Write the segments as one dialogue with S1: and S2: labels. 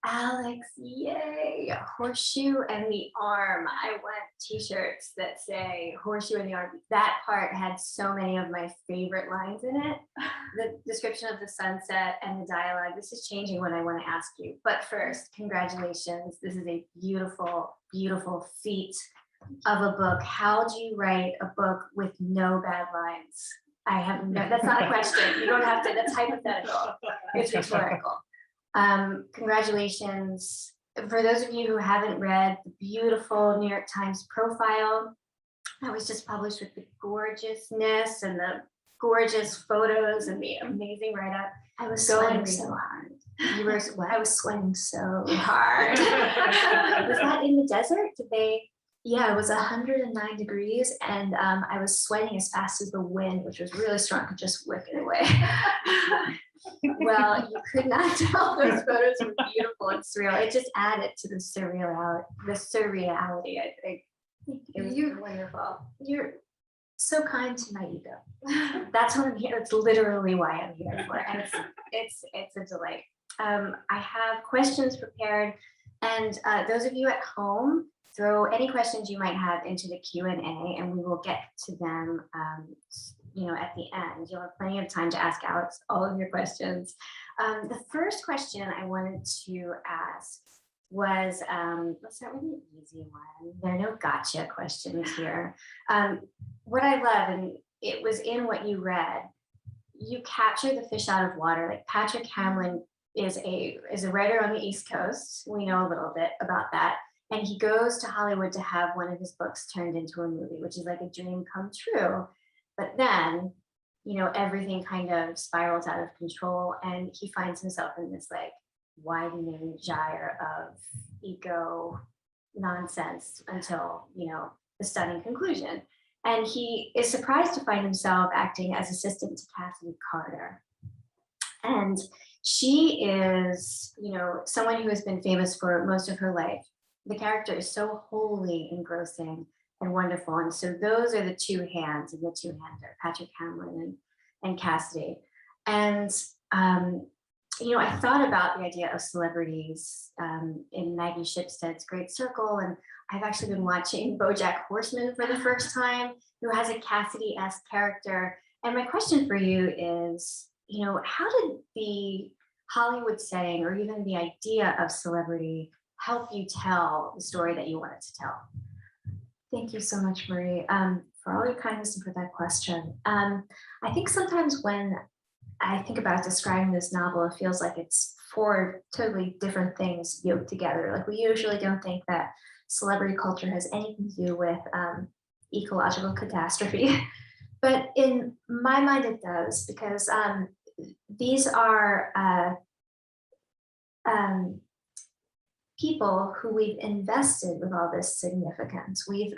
S1: Alex, yay! Horseshoe and the arm. I want t-shirts that say horseshoe and the arm. That part had so many of my favorite lines in it. The description of the sunset and the dialogue. This is changing what I want to ask you. But first, congratulations. This is a beautiful, beautiful feat of a book. How do you write a book with no bad lines? I have no, that's not a question. You don't have to, that's hypothetical. It's rhetorical. Congratulations. For those of you who haven't read the beautiful New York Times profile that was just published with the gorgeousness and the gorgeous photos and the amazing write-up.
S2: I was sweating so hard.
S1: You were what?
S2: I was sweating so hard.
S1: Was that in the desert? Did they?
S2: Yeah, it was 109 degrees, and I was sweating as fast as the wind, which was really strong, could just whip it away.
S1: Well, you could not tell. Those photos were beautiful and surreal. It just added to the surreality. I think it was wonderful.
S2: You're so kind to my ego.
S1: That's what I'm here. It's literally why I'm here for, and it's a delight. I have questions prepared, and those of you at home, throw any questions you might have into the Q&A, and we will get to them. At the end, you'll have plenty of time to ask Alex all of your questions. The first question I wanted to ask was, let's start with an easy one. There are no gotcha questions here. What I love, and it was in what you read, you capture the fish out of water. Like Patrick Hamlin is a writer on the East Coast. We know a little bit about that. And he goes to Hollywood to have one of his books turned into a movie, which is like a dream come true. But then, everything kind of spirals out of control, and he finds himself in this like widening gyre of ego nonsense until, the stunning conclusion. And he is surprised to find himself acting as assistant to Cassidy Carter. And she is, someone who has been famous for most of her life. The character is so wholly engrossing and wonderful. And so those are the two hands, and the two hands are Patrick Hamlin and Cassidy. And, I thought about the idea of celebrities in Maggie Shipstead's Great Circle. And I've actually been watching BoJack Horseman for the first time, who has a Cassidy-esque character. And my question for you is, how did the Hollywood setting or even the idea of celebrity help you tell the story that you wanted to tell?
S2: Thank you so much, Marie, for all your kindness and for that question. I think sometimes when I think about describing this novel, it feels like it's four totally different things yoked together. Like we usually don't think that celebrity culture has anything to do with ecological catastrophe. But in my mind, it does, because these are people who we've invested with all this significance. We've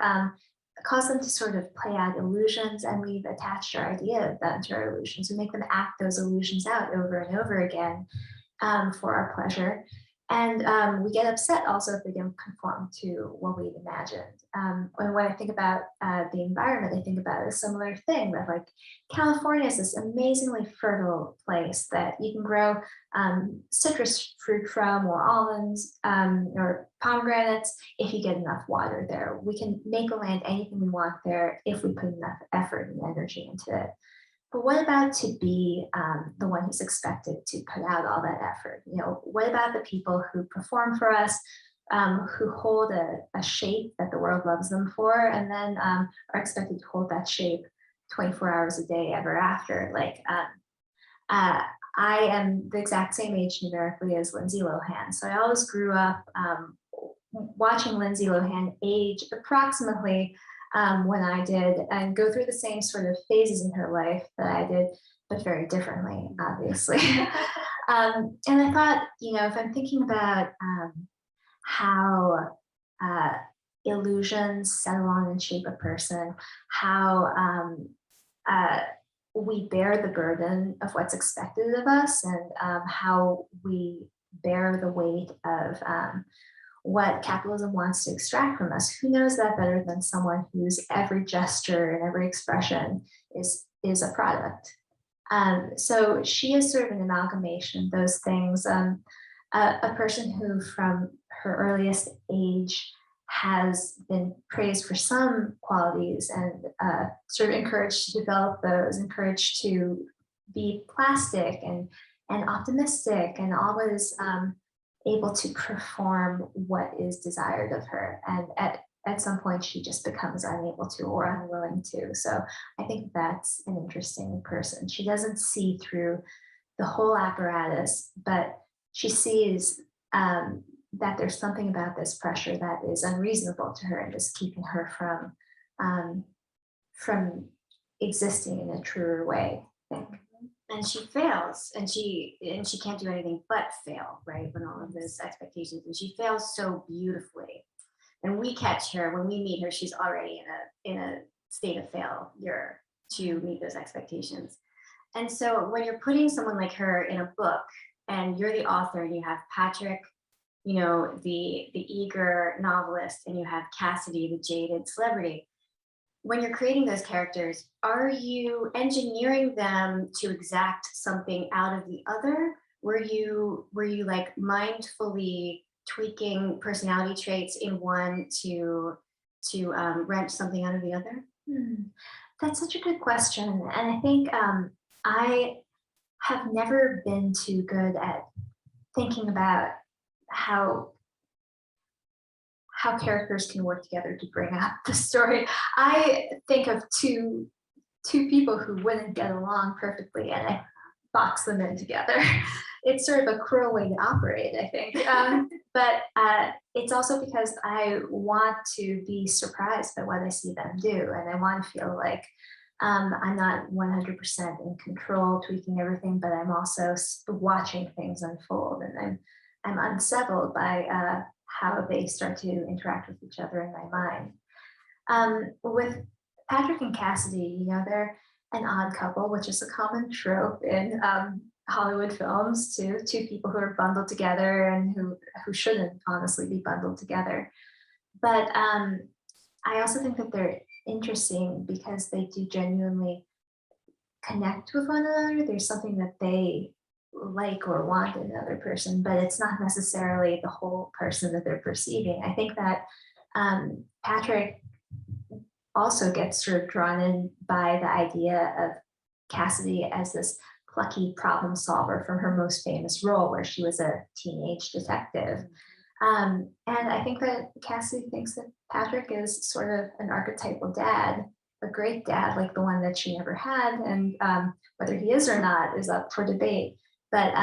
S2: caused them to sort of play out illusions, and we've attached our idea of them to our illusions. We make them act those illusions out over and over again for our pleasure. And we get upset also if they don't conform to what we've imagined. And when I think about the environment, I think about a similar thing, that like California is this amazingly fertile place that you can grow citrus fruit from, or almonds, or pomegranates, if you get enough water there. We can make a land anything we want there if we put enough effort and energy into it. But what about to be the one who's expected to put out all that effort? What about the people who perform for us, who hold a shape that the world loves them for, and then are expected to hold that shape 24 hours a day ever after? Like, I am the exact same age numerically as Lindsay Lohan. So I always grew up watching Lindsay Lohan age approximately when I did, and go through the same sort of phases in her life that I did, but very differently, obviously. And I thought, if I'm thinking about how illusions settle on and shape a person, how we bear the burden of what's expected of us, and how we bear the weight of what capitalism wants to extract from us. Who knows that better than someone whose every gesture and every expression is a product? So she is sort of an amalgamation of those things. a person who from her earliest age has been praised for some qualities and sort of encouraged to develop those, encouraged to be plastic and optimistic and always able to perform what is desired of her. And at some point she just becomes unable to or unwilling to. So I think that's an interesting person. She doesn't see through the whole apparatus, but she sees that there's something about this pressure that is unreasonable to her and is keeping her from existing in a truer way, I think.
S1: And she fails, and she can't do anything but fail, right? When all of those expectations, and she fails so beautifully. And we catch her when we meet her, she's already in a state of failure to meet those expectations. And so when you're putting someone like her in a book and you're the author and you have Patrick, you know, the eager novelist, and you have Cassidy, the jaded celebrity, when you're creating those characters, are you engineering them to exact something out of the other? Were you like mindfully tweaking personality traits in one to wrench something out of the other?
S2: That's such a good question. And I think I have never been too good at thinking about how characters can work together to bring up the story. I think of two people who wouldn't get along perfectly and I box them in together. It's sort of a cruel way to operate, I think. But it's also because I want to be surprised by what I see them do. And I want to feel like I'm not 100% in control, tweaking everything, but I'm also watching things unfold. And I'm unsettled by how they start to interact with each other in my mind. With Patrick and Cassidy, you know, they're an odd couple, which is a common trope in Hollywood films too. Two people who are bundled together and who shouldn't honestly be bundled together. But I also think that they're interesting because they do genuinely connect with one another. There's something that they like or want in another person, but it's not necessarily the whole person that they're perceiving. I think that Patrick also gets sort of drawn in by the idea of Cassidy as this plucky problem solver from her most famous role, where she was a teenage detective. And I think that Cassidy thinks that Patrick is sort of an archetypal dad, a great dad like the one that she never had, and whether he is or not is up for debate. But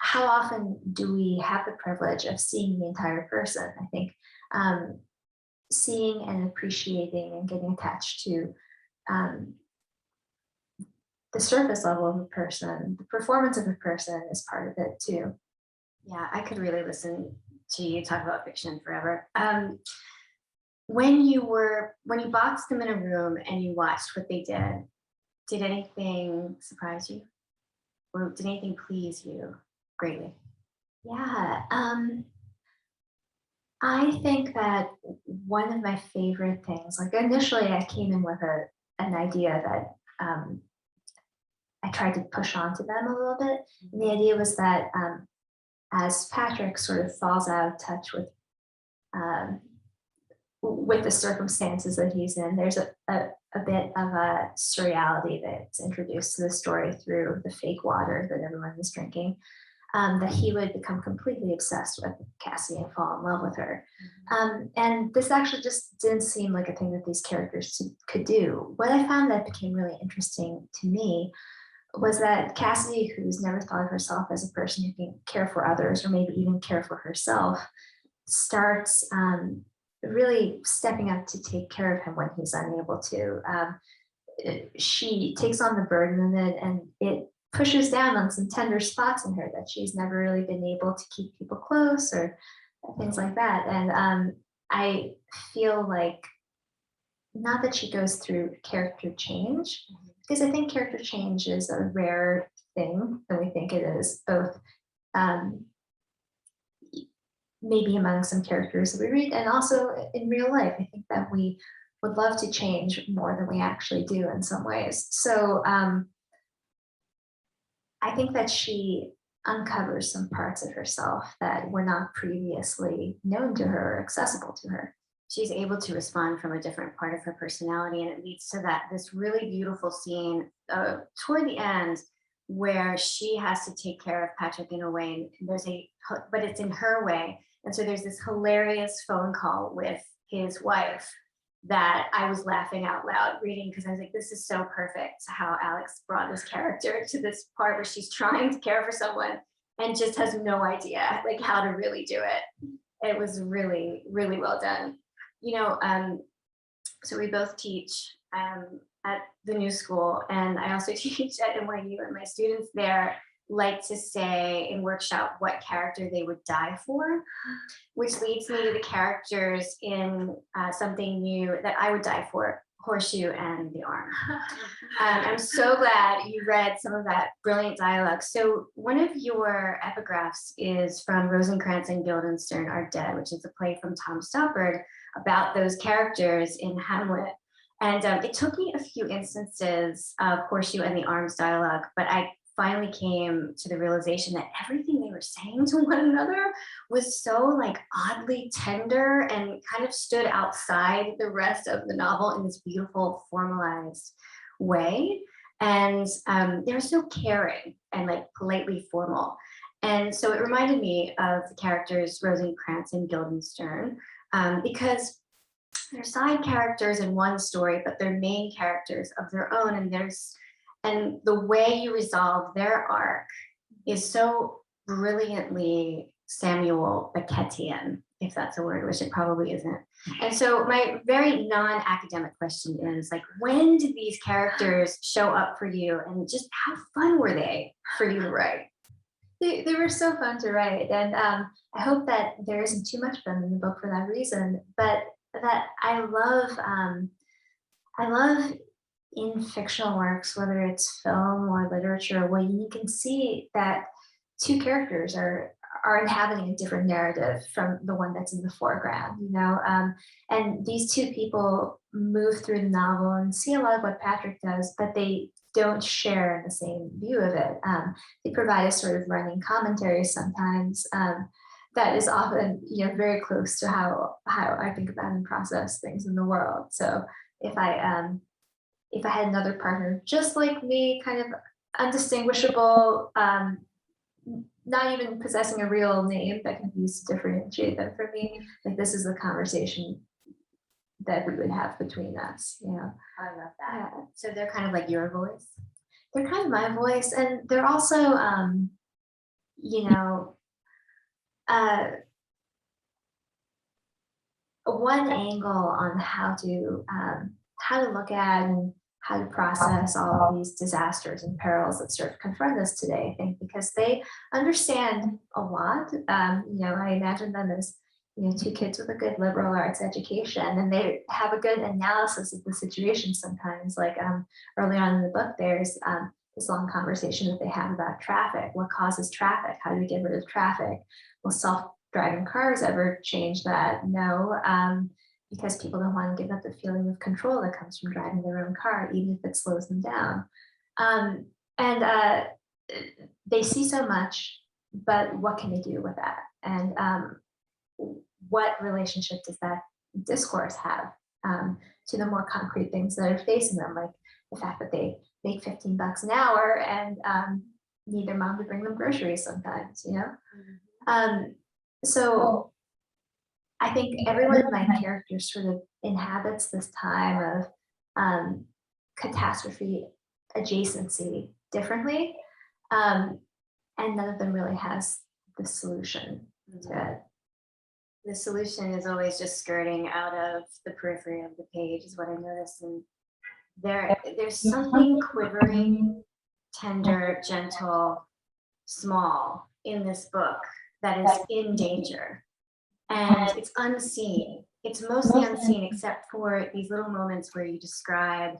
S2: how often do we have the privilege of seeing the entire person? I think seeing and appreciating and getting attached to the surface level of a person, the performance of a person is part of it too.
S1: Yeah, I could really listen to you talk about fiction forever. When you boxed them in a room and you watched what they did anything surprise you? Or did anything please you greatly?
S2: Yeah, I think that one of my favorite things, like initially I came in with an idea that I tried to push onto them a little bit. And the idea was that as Patrick sort of falls out of touch with the circumstances that he's in, there's a bit of a surreality that's introduced to the story through the fake water that everyone is drinking, that he would become completely obsessed with Cassie and fall in love with her. And this actually just didn't seem like a thing that these characters could do. What I found that became really interesting to me was that Cassidy, who's never thought of herself as a person who can care for others or maybe even care for herself, starts really stepping up to take care of him when he's unable to. She takes on the burden of it, and it pushes down on some tender spots in her that she's never really been able to keep people close or things like that. And I feel like, not that she goes through character change, because I think character change is a rare thing than we think it is, both maybe among some characters that we read and also in real life. I think that we would love to change more than we actually do in some ways. So I think that she uncovers some parts of herself that were not previously known to her or accessible to her.
S1: She's able to respond from a different part of her personality, and it leads to this really beautiful scene toward the end where she has to take care of Patrick in a way, and but it's in her way. And so there's this hilarious phone call with his wife that I was laughing out loud reading, because I was like, this is so perfect how Alex brought this character to this part where she's trying to care for someone and just has no idea like how to really do it. It was really, really well done. So we both teach at the new school, and I also teach at NYU, and my students there like to say in workshop what character they would die for, which leads me to the characters in something new that I would die for: Horseshoe and the Arm. I'm so glad you read some of that brilliant dialogue. So one of your epigraphs is from Rosencrantz and Guildenstern Are Dead, which is a play from Tom Stoppard about those characters in Hamlet. And it took me a few instances of Horseshoe and the Arm's dialogue, but I finally came to the realization that everything they were saying to one another was so like oddly tender and kind of stood outside the rest of the novel in this beautiful formalized way. And they were so caring and like politely formal. And so it reminded me of the characters Rosencrantz and Guildenstern, because they're side characters in one story, but they're main characters of their own. And the way you resolve their arc is so brilliantly Samuel Beckettian, if that's a word, which it probably isn't. And so my very non-academic question is, like, when did these characters show up for you, and just how fun were they for you to write?
S2: They were so fun to write, and I hope that there isn't too much fun in the book for that reason. But that I love in fictional works, whether it's film or literature, where you can see that two characters are inhabiting a different narrative from the one that's in the foreground, and these two people move through the novel and see a lot of what Patrick does, but they don't share the same view of it. They provide a sort of running commentary sometimes that is often, very close to how I think about and process things in the world. So if I had another partner just like me, kind of undistinguishable, not even possessing a real name that can be used to differentiate them from me, like this is the conversation that we would have between us.
S1: I love that. Yeah. So they're kind of like your voice.
S2: They're kind of my voice, and they're also, one angle on how to look at and how to process all of these disasters and perils that sort of confront us today, I think, because they understand a lot. I imagine them as, two kids with a good liberal arts education, and they have a good analysis of the situation sometimes. Like early on in the book, there's this long conversation that they have about traffic. What causes traffic? How do we get rid of traffic? Will self-driving cars ever change that? No. Because people don't want to give up the feeling of control that comes from driving their own car, even if it slows them down. And they see so much, but what can they do with that? And what relationship does that discourse have to the more concrete things that are facing them, like the fact that they make $15 an hour and need their mom to bring them groceries sometimes, So I think every one of my characters sort of inhabits this time of catastrophe adjacency differently, and none of them really has the solution to it.
S1: The solution is always just skirting out of the periphery of the page, is what I noticed. And there's something quivering, tender, gentle, small in this book that is in danger. And it's unseen. It's mostly unseen, except for these little moments where you describe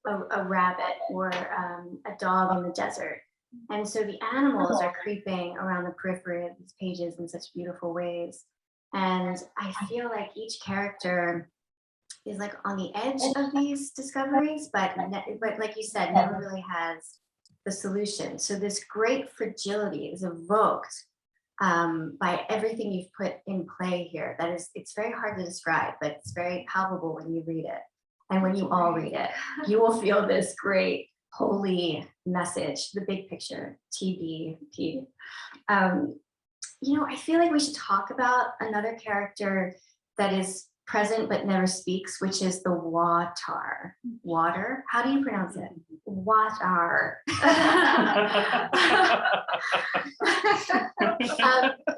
S1: a rabbit or a dog in the desert. And so the animals are creeping around the periphery of these pages in such beautiful ways. And I feel like each character is like on the edge of these discoveries, but like you said, never really has the solution. So this great fragility is evoked by everything you've put in play here. That is, it's very hard to describe, but it's very palpable when you read it. And when you all read it, you will feel this great holy message, the big picture, TBP. I feel like we should talk about another character that is present but never speaks, which is the water. Water? How do you pronounce it? Water.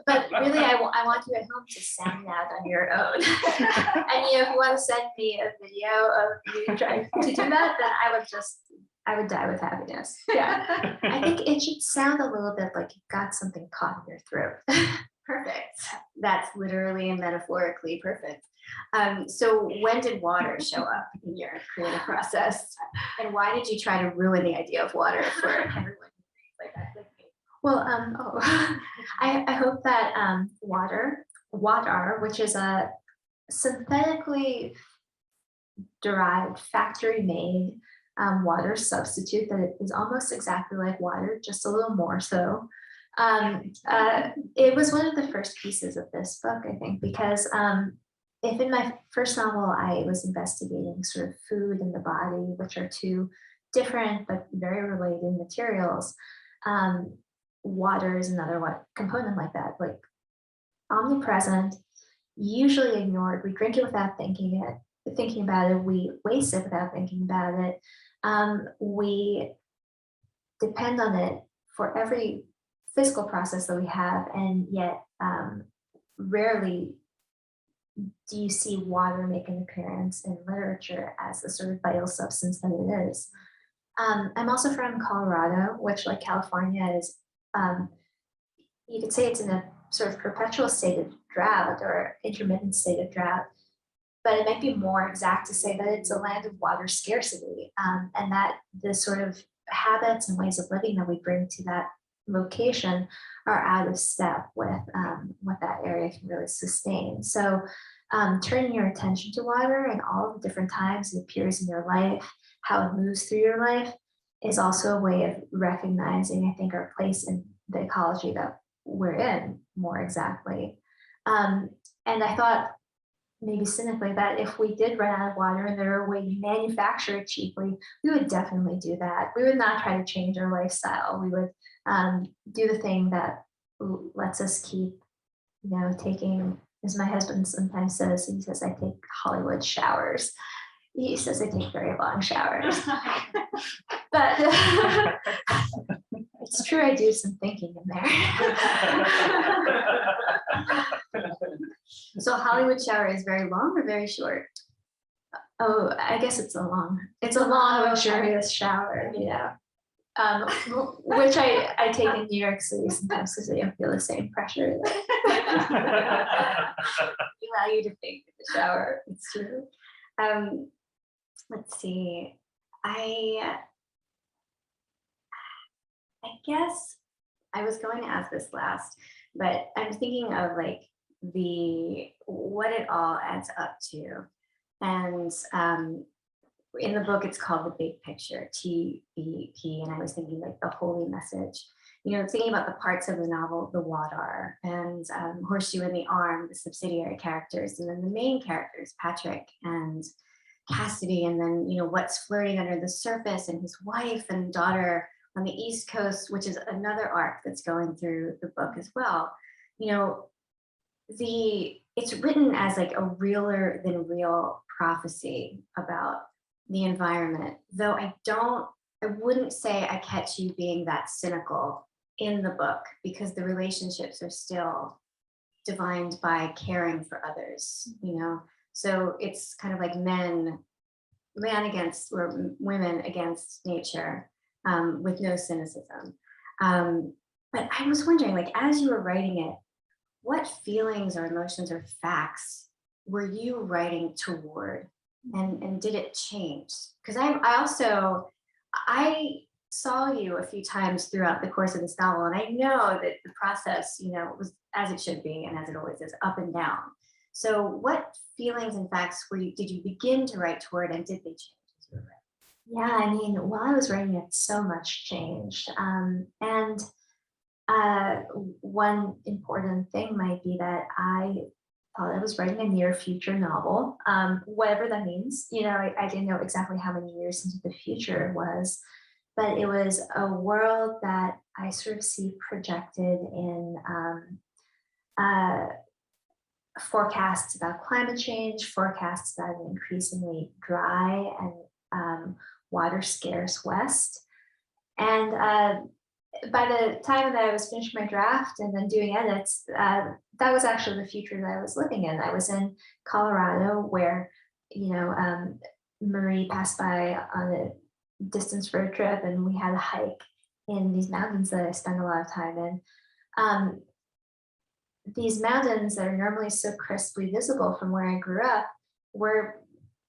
S1: But really, I want you at home to sound that on your own. And if you want to send me a video of you trying to do that, then I would die with happiness. Yeah. I think it should sound a little bit like you've got something caught in your throat. Perfect. That's literally and metaphorically perfect. So when did water show up in your creative process? And why did you try to ruin the idea of water for everyone like that? Well, I hope that water, which is a synthetically derived, factory-made water substitute that is almost exactly like water, just a little more so. It was one of the first pieces of this book, I think, because if in my first novel I was investigating sort of food and the body, which are two different but very related materials, water is another component like that, like omnipresent, usually ignored. We drink it without thinking about it. We waste it without thinking about it. We depend on it for every physical process that we have, and yet rarely do you see water make an appearance in literature as the sort of vital substance that it is. I'm also from Colorado, which, like California, is, you could say it's in a sort of perpetual state of drought or intermittent state of drought, but it might be more exact to say that it's a land of water scarcity, and that the sort of habits and ways of living that we bring to that location are out of step with what that area can really sustain. So turning your attention to water and all the different times it appears in your life, how it moves through your life, is also a way of recognizing, I think, our place in the ecology that we're in more exactly. And I thought, maybe cynically, that if we did run out of water and there were a way to manufacture it cheaply, we would definitely do that. We would not try to change our lifestyle. We would do the thing that lets us keep, taking, as my husband sometimes says, he says, I take Hollywood showers. He says I take very long showers. But it's true, I do some thinking in there. So Hollywood shower is very long or very short? Oh, I guess it's a long, luxurious shower, which I take in New York City sometimes because I don't feel the same pressure that allow you to think in the shower. It's true. Let's see. I guess I was going to ask this last, but I'm thinking of like what it all adds up to. And in the book, it's called The Big Picture, TBP. And I was thinking like the holy message, thinking about the parts of the novel, the water and Horseshoe in the Arm, the subsidiary characters, and then the main characters, Patrick and Cassidy, and then, what's flirting under the surface, and his wife and daughter on the East Coast, which is another arc that's going through the book as well. It's written as like a realer than real prophecy about the environment, though I wouldn't say I catch you being that cynical in the book, because the relationships are still defined by caring for others, So it's kind of like man against, or women against nature, with no cynicism. But I was wondering, like, as you were writing it, what feelings or emotions or facts were you writing toward, and did it change? Because I saw you a few times throughout the course of this novel, and I know that the process, was as it should be, and as it always is, up and down. So what feelings and facts did you begin to write toward, and did they change as you were writing?
S2: Yeah, I mean, while I was writing it, so much changed. And one important thing might be that I thought I was writing a near future novel, whatever that means. I didn't know exactly how many years into the future it was, but it was a world that I sort of see projected in uh, forecasts about climate change, forecasts about an increasingly dry and water scarce West. And by the time that I was finishing my draft and then doing edits, that was actually the future that I was living in. I was in Colorado, where you know um, Marie passed by on a distance road trip, and we had a hike in these mountains that I spend a lot of time in. Um, these mountains that are normally so crisply visible from where I grew up were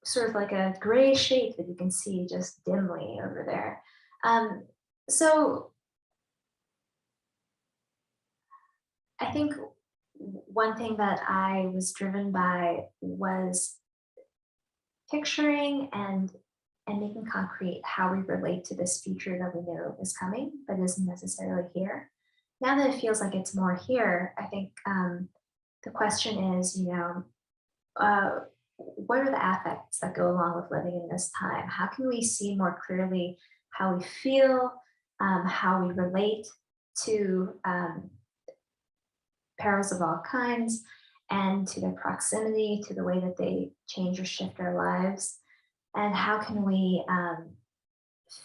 S2: sort of like a gray shape that you can see just dimly over there. Um, so I think one thing that I was driven by was picturing and making concrete how we relate to this future that we know is coming, but isn't necessarily here. Now that it feels like it's more here, I think the question is, uh, what are the affects that go along with living in this time? How can we see more clearly how we feel, how we relate to perils of all kinds, and to their proximity, to the way that they change or shift our lives? And how can we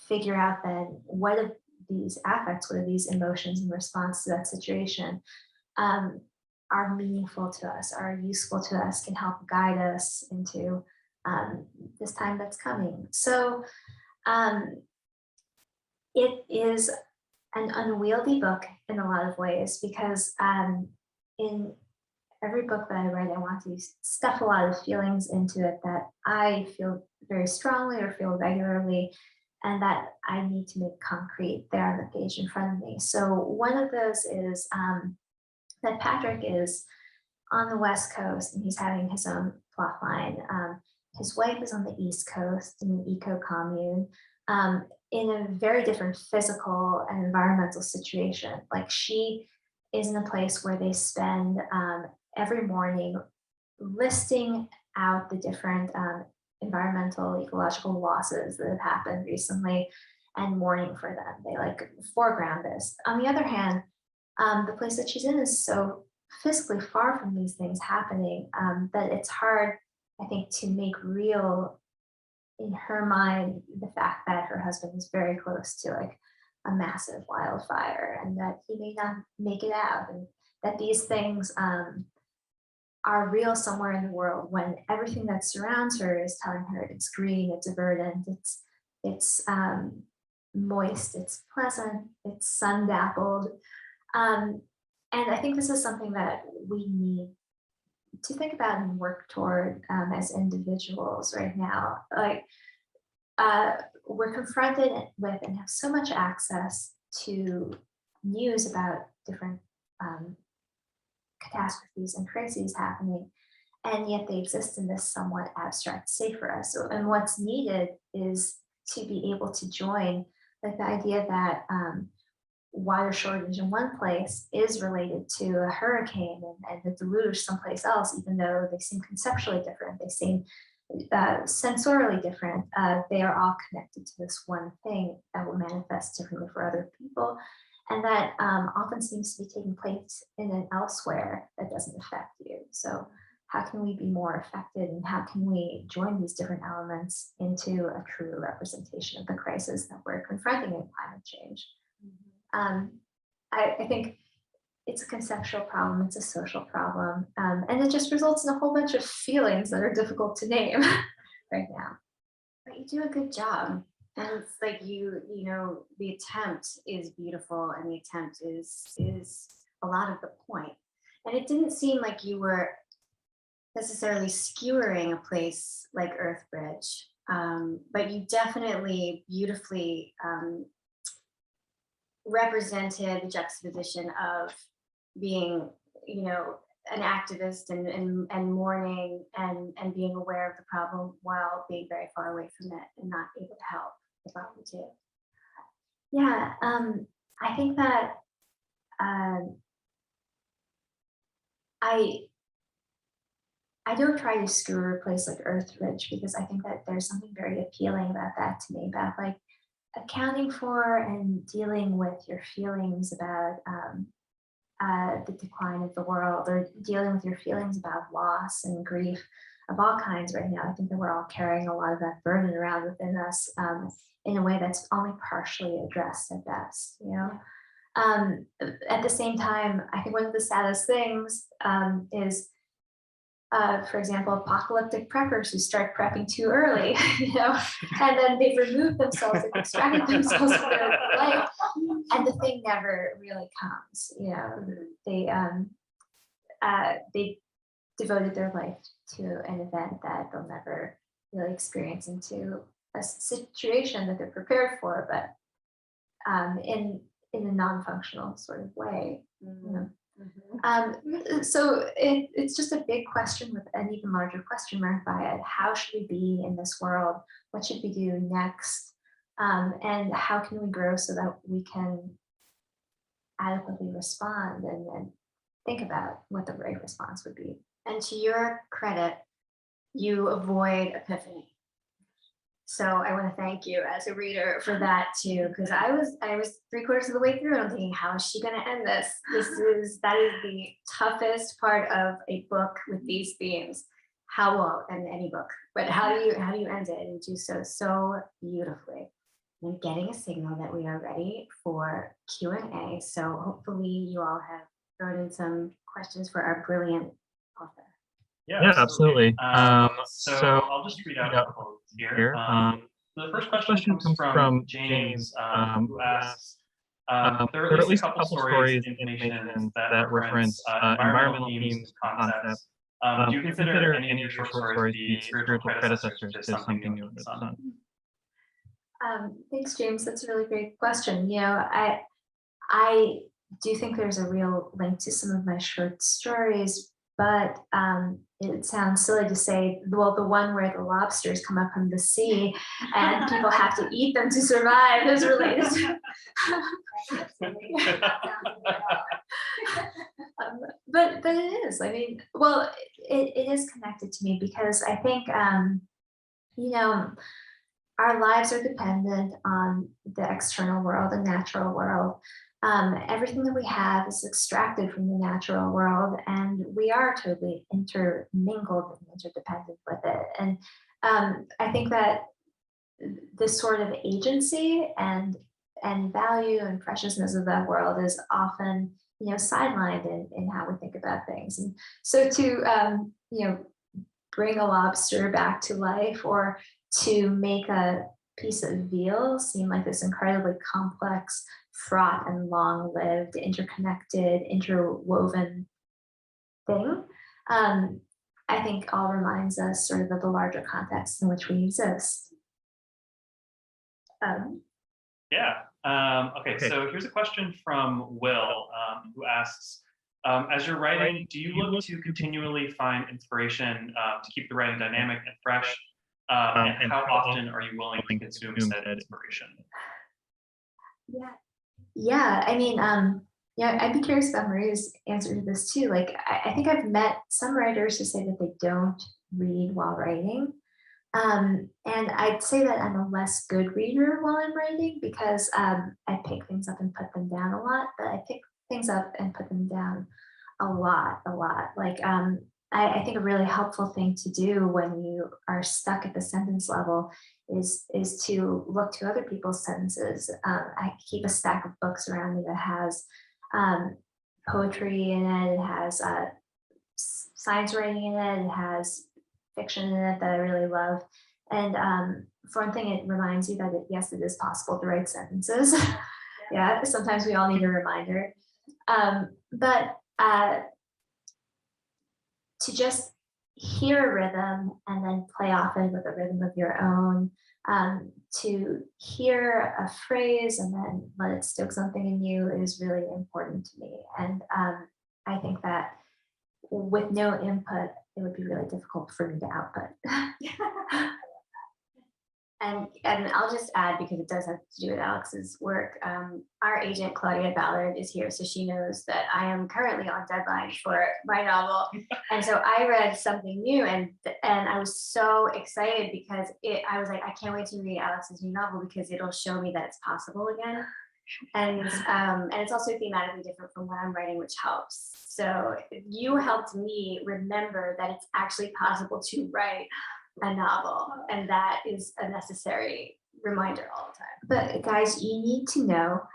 S2: figure out then what are these affects, what are these emotions in response to that situation, um, are meaningful to us, are useful to us, can help guide us into this time that's coming. So um, it is an unwieldy book in a lot of ways, because in every book that I write, I want to stuff a lot of feelings into it that I feel very strongly or feel regularly, and that I need to make concrete there on the page in front of me. So one of those is that Patrick is on the West Coast and he's having his own plot line. His wife is on the East Coast in an eco commune, in a very different physical and environmental situation. Like, she is in a place where they spend every morning listing out the different environmental, ecological losses that have happened recently and mourning for them. They like foreground this. On the other hand, the place that she's in is so physically far from these things happening, that it's hard, I think, to make real in her mind the fact that her husband is very close to like a massive wildfire, and that he may not make it out, and that these things are real somewhere in the world, when everything that surrounds her is telling her it's green, it's verdant, it's moist, it's pleasant, it's sun dappled. Um, and I think this is something that we need to think about and work toward, as individuals right now. Like, uh, we're confronted with and have so much access to news about different um, catastrophes and crises happening, and yet they exist in this somewhat abstract state for us. So, and what's needed is to be able to join, like, the idea that water shortage in one place is related to a hurricane and the deluge someplace else, even though they seem conceptually different, they seem sensorially different. They are all connected to this one thing that will manifest differently for other people, and that often seems to be taking place in an elsewhere that doesn't affect you. So how can we be more affected, and how can we join these different elements into a true representation of the crisis that we're confronting in climate change? Um, I think it's a conceptual problem, it's a social problem, and it just results in a whole bunch of feelings that are difficult to name right now.
S1: But you do a good job. And it's like the attempt is beautiful, and the attempt is a lot of the point. And it didn't seem like you were necessarily skewering a place like Earthbridge, but you definitely beautifully represented the juxtaposition of being, an activist and mourning and being aware of the problem while being very far away from it and not able to help. about the two?
S2: Yeah, I think that I I don't try to screw a place like Earthridge because I think that there's something very appealing about that to me, about like accounting for and dealing with your feelings about the decline of the world, or dealing with your feelings about loss and grief of all kinds right now. I think that we're all carrying a lot of that burden around within us in a way that's only partially addressed at best, you know? At the same time, I think one of the saddest things is, for example, apocalyptic preppers who start prepping too early, you know, and then they've removed themselves, they've extracted themselves from their life, and the thing never really comes. You know, they devoted their life to an event that they'll never really experience into a situation that they're prepared for, but in a non-functional sort of way. You know? So it's just a big question with an even larger question mark by it. How should we be in this world? What should we do next? And how can we grow so that we can adequately respond and think about what the right response would be?
S1: And to your credit, you avoid epiphany. So I want to thank you as a reader for that too, because I was 3/4 of the way through and I'm thinking, how is she going to end this? That is the toughest part of a book with these themes. How well, and any book, but how do you end it, and you do so beautifully. And getting a signal that we are ready for Q&A. So hopefully you all have thrown in some questions for our brilliant author.
S3: Yeah, absolutely. So I'll just read out a couple here. The first question comes from James, who asks, there are at least a couple stories and information that reference environmental themes and concepts. Do you consider any of your short stories to be spiritual predecessors to something new under the sun?
S2: Thanks, James. That's a really great question. You know, I do think there's a real link to some of my short stories, but it sounds silly to say, well, the one where the lobsters come up from the sea and people have to eat them to survive is related to. But it is. I mean, well, it is connected to me because I think, you know, our lives are dependent on the external world, the natural world. Everything that we have is extracted from the natural world, and we are totally intermingled and interdependent with it. And I think that this sort of agency and value and preciousness of that world is often, you know, sidelined in how we think about things. And so to you know, bring a lobster back to life, or to make a piece of veal seem like this incredibly complex, fraught and long-lived, interconnected, interwoven thing, I think all reminds us sort of the larger context in which we exist.
S3: Okay, so here's a question from Will, who asks, as you're writing, do you look to continually find inspiration to keep the writing dynamic and fresh? And how often are you willing to consume said inspiration?
S2: Yeah. I mean, yeah, I'd be curious about Maria's answer to this too. Like, I think I've met some writers who say that they don't read while writing. And I'd say that I'm a less good reader while I'm writing because I pick things up and put them down a lot, but I pick things up and put them down a lot. Like, I think a really helpful thing to do when you are stuck at the sentence level is to look to other people's sentences. I keep a stack of books around me that has poetry in it, it has science writing in it, it has fiction in it that I really love. And for one thing, it reminds you that yes, it is possible to write sentences. Yeah, sometimes we all need a reminder. But to just hear a rhythm and then play off it with a rhythm of your own, to hear a phrase and then let it stoke something in you is really important to me. And I think that with no input, it would be really difficult for me to output.
S1: And I'll just add, because it does have to do with Alex's work, our agent Claudia Ballard is here, so she knows that I am currently on deadline for my novel. And so I read something new, and I was so excited because I was like, I can't wait to read Alex's new novel because it'll show me that it's possible again. And it's also thematically different from what I'm writing, which helps. So you helped me remember that it's actually possible to write a novel, and that is a necessary reminder all the time.
S2: But guys, you need to know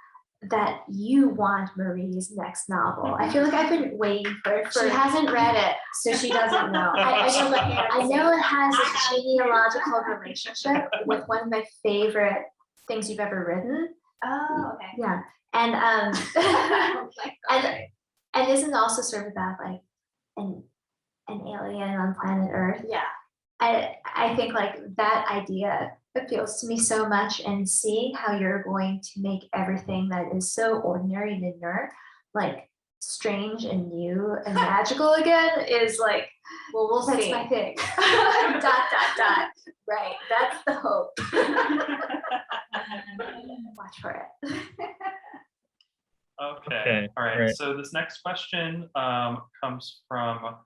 S2: that you want Marie's next novel. I feel like I've been waiting for it.
S1: She hasn't read it, so she doesn't know.
S2: I know it has a genealogical relationship with one of my favorite things you've ever written.
S1: Oh, okay.
S2: Yeah, and and isn't also sort of about like an alien on planet Earth.
S1: Yeah.
S2: I think like that idea appeals to me so much, and seeing how you're going to make everything that is so ordinary and inert like strange and new and magical again is like,
S1: well, we'll
S2: that's
S1: see.
S2: my thing. ...
S1: Right, that's the hope.
S2: Watch for it.
S4: Okay. All right. So this next question comes from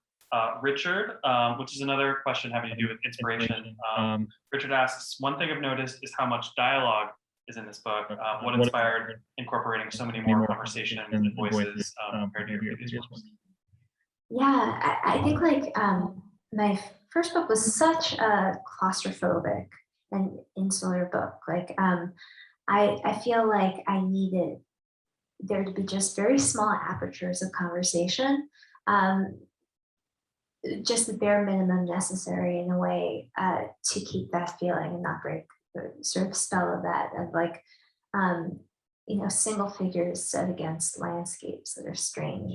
S4: Richard, which is another question having to do with inspiration. Richard asks, one thing I've noticed is how much dialogue is in this book. What inspired incorporating so many more conversations and voices compared to your previous ones?
S2: Yeah, I think like my first book was such a claustrophobic and insular book. Like I feel like I needed there to be just very small apertures of conversation, just the bare minimum necessary in a way to keep that feeling and not break the sort of spell of that, of like, you know, single figures set against landscapes that are strange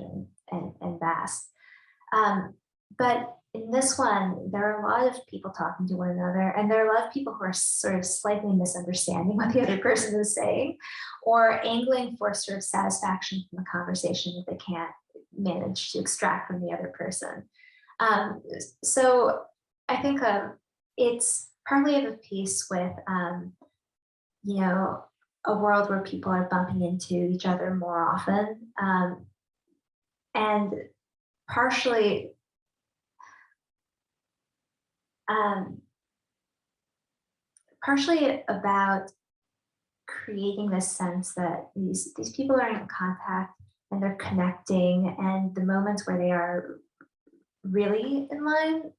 S2: and vast. But in this one, there are a lot of people talking to one another, and there are a lot of people who are sort of slightly misunderstanding what the other person is saying, or angling for sort of satisfaction from a conversation that they can't manage to extract from the other person. So I think it's partly of a piece with, you know, a world where people are bumping into each other more often, and partially about creating this sense that these people are in contact and they're connecting, and the moments where they are really in line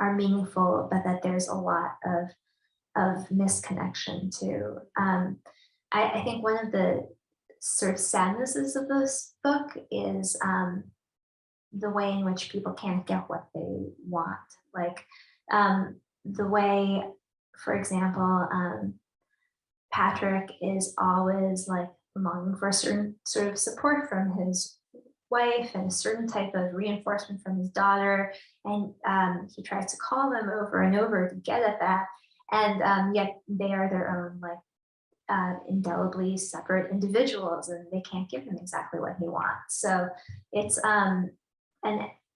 S2: are meaningful, but that there's a lot of misconnection too. I think one of the sort of sadnesses of this book is the way in which people can't get what they want. Like the way, for example, Patrick is always like longing for a certain sort of support from his wife and a certain type of reinforcement from his daughter, and he tries to call them over and over to get at that, and yet they are their own like indelibly separate individuals, and they can't give him exactly what he wants. So it's an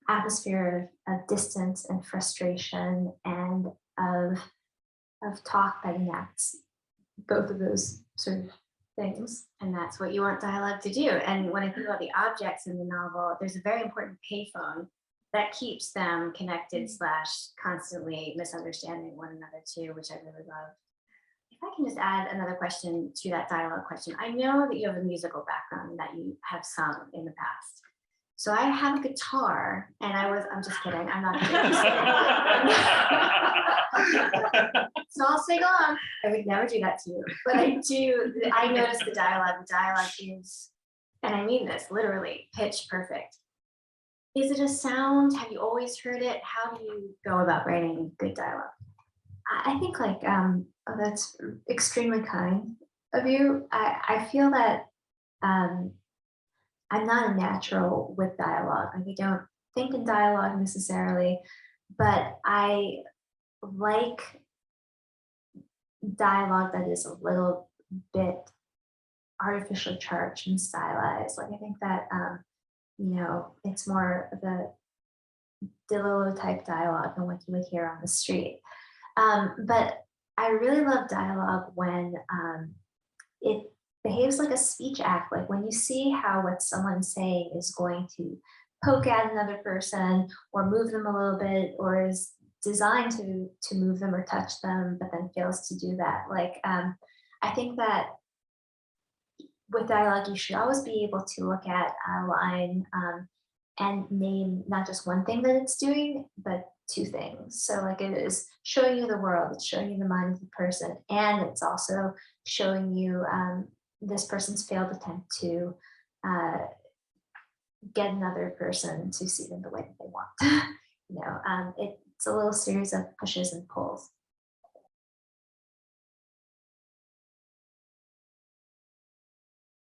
S2: atmosphere of distance and frustration and of talk that enacts both of those sort of things.
S1: And that's what you want dialogue to do. And when I think about the objects in the novel, there's a very important payphone that keeps them connected / constantly misunderstanding one another too, which I really love. If I can just add another question to that dialogue question. I know that you have a musical background and that you have sung in the past. So I have a guitar, and I'm just kidding. I'm not kidding. So I'll sing along. I would never do that to you, but I do. I notice the dialogue. The dialogue is, and I mean this literally, pitch perfect. Is it a sound? Have you always heard it? How do you go about writing good dialogue?
S2: I think like, oh, that's extremely kind of you. I feel that I'm not a natural with dialogue. Like I don't think in dialogue necessarily, but I like dialogue that is a little bit artificially charged and stylized. Like I think that, you know, it's more of a DeLillo type dialogue than what you would hear on the street. But I really love dialogue when it behaves like a speech act, like when you see how what someone's saying is going to poke at another person or move them a little bit, or is designed to move them or touch them, but then fails to do that. Like I think that with dialogue, you should always be able to look at a line and name not just one thing that it's doing, but two things. So like it is showing you the world, it's showing you the mind of the person, and it's also showing you this person's failed attempt to get another person to see them the way that they want. It's a little series of pushes and pulls.